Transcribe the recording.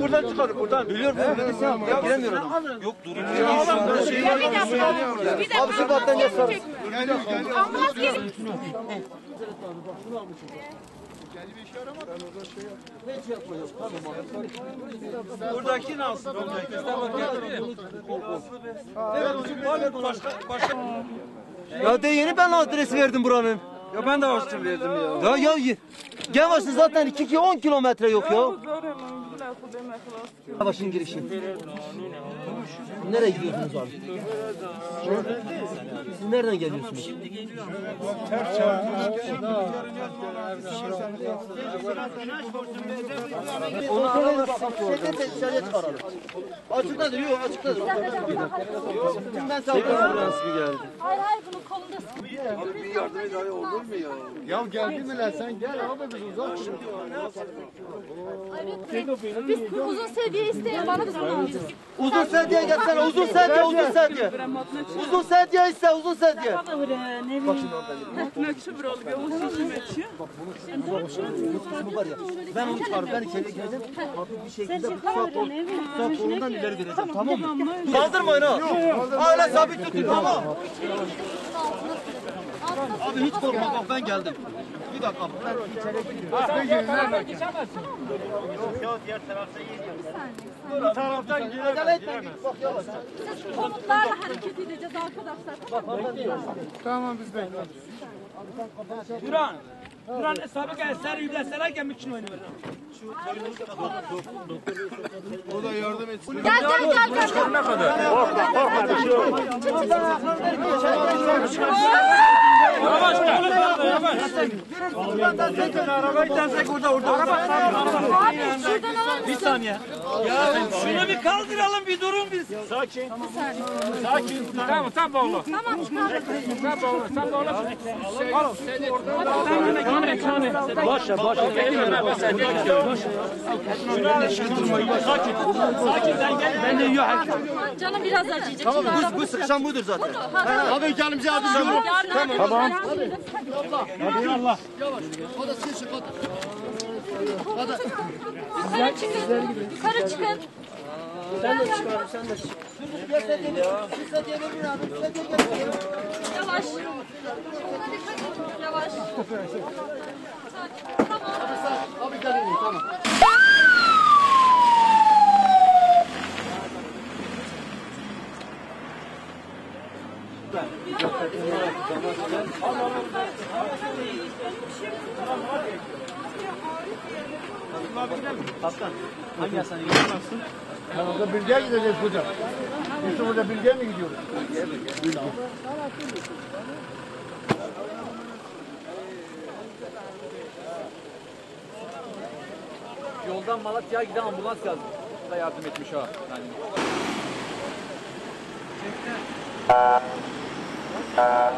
Buradan çıkarır, buradan. Biliyor musun? Giremiyor adam. Yok, durun. Abi şu battaniye sarı. Ambulans gelin. Buradaki nasıl? Ya de yeni ben adresi verdim buranın. Ya ben de açtım verdim ya. Ya gel başın zaten 10 kilometre yok ya. Başın girişi. Nereye gidiyorsunuz abi? Siz nereden geliyorsunuz? Onu alalım. Dışarıya çıkaralım. Açıkta duruyor, açıkta duruyor. Ben sağ geldi. Hayır bunun kolunda sıkıntı. Abi bir yardım et olur mu ya? Ya geldin mi lan sen gel abi biz uzak. Biz uzun sedye isteyen bana da bunu alacağız. Uzun sedye gelsene, uzun sedye, uzun sedye. Uzun sedye iste, uzun sedye. Bu var ya, ben onu çıkarım, ben içeri gireceğim. Bir şekilde sağ kolundan ileri vereceğim, tamam mı? Kaldırmayın ha. Öyle sabit tutun, tamam. Abi hiç korkma, bak ben geldim. Bir dakika, ben içeri gireyim. Yok ya, diğer tarafta Bu taraftan giremez. Siz komutlarla hareket edeceğiz arkadaşlar. Tamam biz bekliyoruz. Duran hesabı gel, seri yüklesene gelmek için oyunu verin. O da yardım etsin. Gel. Ne kadar? Korkma bir şey yok. Yavaş. Arabayı densek orada. Abi şuradan alır Bir saniye. Ya şunu bir kaldıralım, bir durun biz. Sakin. Tamam, sen bağla. Tamam çıkar. Sen bağla. Başla. Sakin sen gel. Ben de yiyor herkes. Canım biraz acıyacak. Tamam, bu sıkışan budur zaten. Abi kendimize yardımcı olun. Tamam. Hadi Allah. O da sıkışık. Yukarı çıkın. Sen de çıkar, sen de çık. Şu sedye verin abi, şu sedye gelin. Yavaş. Yavaş. Tamam. Abi gelin tamam. Kaptan, hangi hastaneye gidiyorsun? Orada Bilge'ye gideceğiz hocam. Biz burada Bilge'ye mi gidiyoruz? Bilge. Yoldan Malatya'ya giden ambulans geldi. Da yardım etmiş ha. Yani.